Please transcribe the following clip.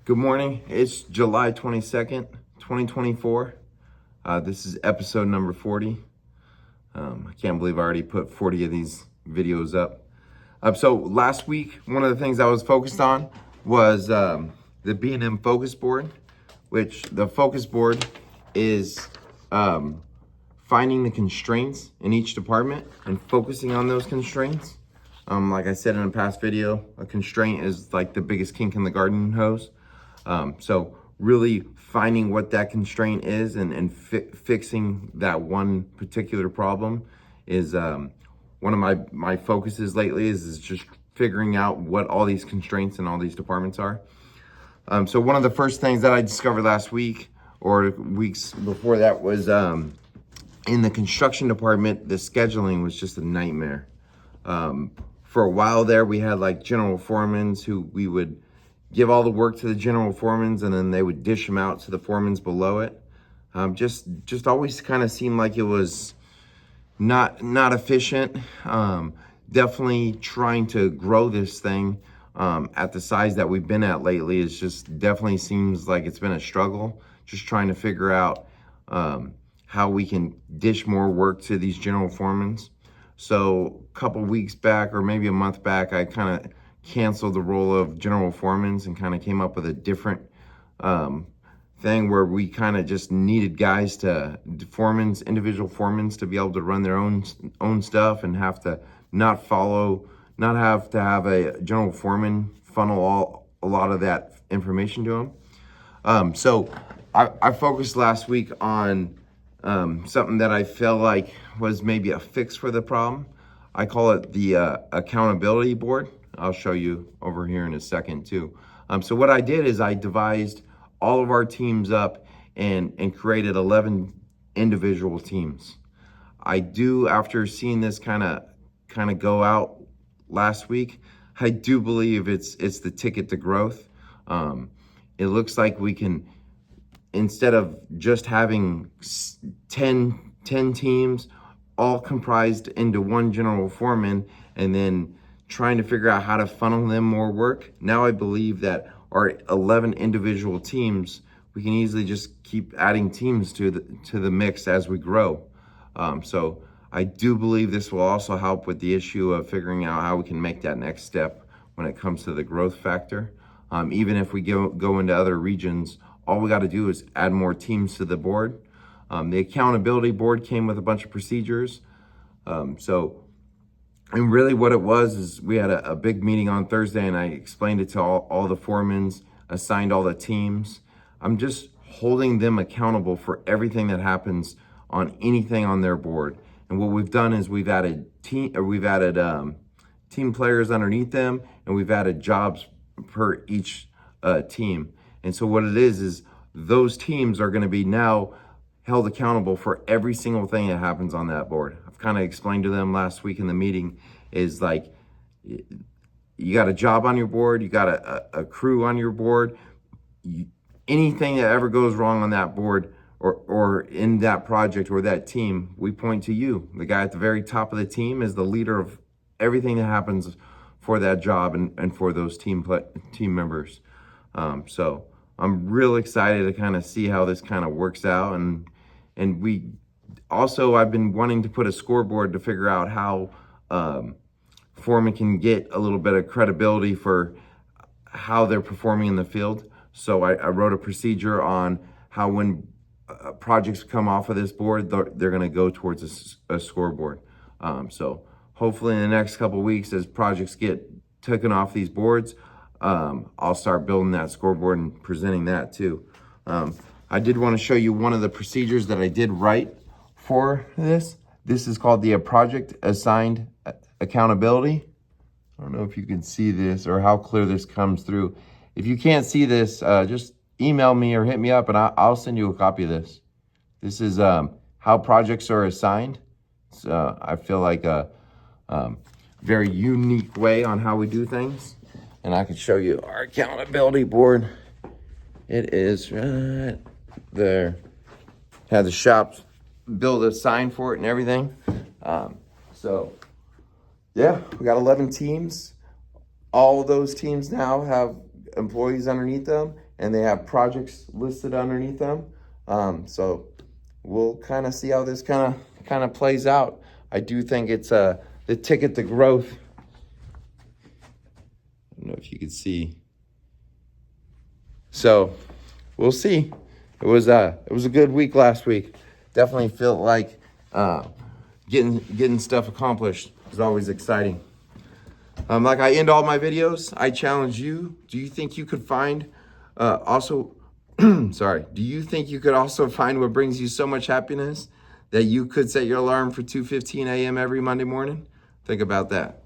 Good morning. It's July 22nd, 2024. This is episode number 40. I can't believe I already put 40 of these videos up. So last week, one of the things I was focused on was the B&M focus board, which the focus board is finding the constraints in each department and focusing on those constraints. Like I said in a past video, a constraint is like the biggest kink in the garden hose. So really finding what that constraint is and fixing that one particular problem is one of my focuses lately is just figuring out what all these constraints in all these departments are. So one of the first things that I discovered last week or weeks before that was in the construction department, the scheduling was just a nightmare. For a while there, we had like general foremans who we would give all the work to the general foremans and then they would dish them out to the foremans below it. Just always kind of seemed like it was not efficient. Definitely trying to grow this thing at the size that we've been at lately. It's just definitely seems like it's been a struggle. Just trying to figure out how we can dish more work to these general foremans. So a couple weeks back, or maybe a month back, I kind of canceled the role of general foremans and kind of came up with a different thing where we kind of just needed guys individual foremans to be able to run their own stuff and have to not have to have a general foreman funnel a lot of that information to them. So I focused last week on something that I felt like was maybe a fix for the problem. I call it the accountability board. I'll show you over here in a second too. So what I did is I devised all of our teams up and created 11 individual teams. After seeing this kind of go out last week, I do believe it's the ticket to growth. It looks like we can, instead of just having 10 teams all comprised into one general foreman and then trying to figure out how to funnel them more work. Now I believe that our 11 individual teams, we can easily just keep adding teams to the mix as we grow. So I do believe this will also help with the issue of figuring out how we can make that next step when it comes to the growth factor. Even if we go into other regions, all we got to do is add more teams to the board. The accountability board came with a bunch of procedures. And really what it was is we had a big meeting on Thursday and I explained it to all the foremans, assigned all the teams. I'm just holding them accountable for everything that happens on anything on their board. And what we've done is we've added team players underneath them and we've added jobs per each team. And so what it is those teams are going to be now held accountable for every single thing that happens on that board. I've kind of explained to them last week in the meeting is like, you got a job on your board, you got a crew on your board, anything that ever goes wrong on that board or in that project or that team, we point to you. The guy at the very top of the team is the leader of everything that happens for that job and for those team members. So I'm real excited to kind of see how this kind of works out. And I've been wanting to put a scoreboard to figure out how foremen can get a little bit of credibility for how they're performing in the field. So I wrote a procedure on how when projects come off of this board, they're going to go towards a scoreboard. So hopefully in the next couple of weeks, as projects get taken off these boards, I'll start building that scoreboard and presenting that too. I did want to show you one of the procedures that I did write for this. This is called the project assigned accountability. I don't know if you can see this or how clear this comes through. If you can't see this, just email me or hit me up and I'll send you a copy of this. This is how projects are assigned. So I feel like a very unique way on how we do things. And I can show you our accountability board. It is right there. Had the shops build a sign for it and everything. So yeah, we got 11 teams. All of those teams now have employees underneath them, and they have projects listed underneath them. So we'll kind of see how this kind of plays out. I do think it's the ticket to growth. I don't know if you can see. So we'll see. It was a good week last week. Definitely feel like getting stuff accomplished is always exciting. Like I end all my videos, I challenge you. Do you think you could find do you think you could also find what brings you so much happiness that you could set your alarm for 2:15 a.m. every Monday morning? Think about that.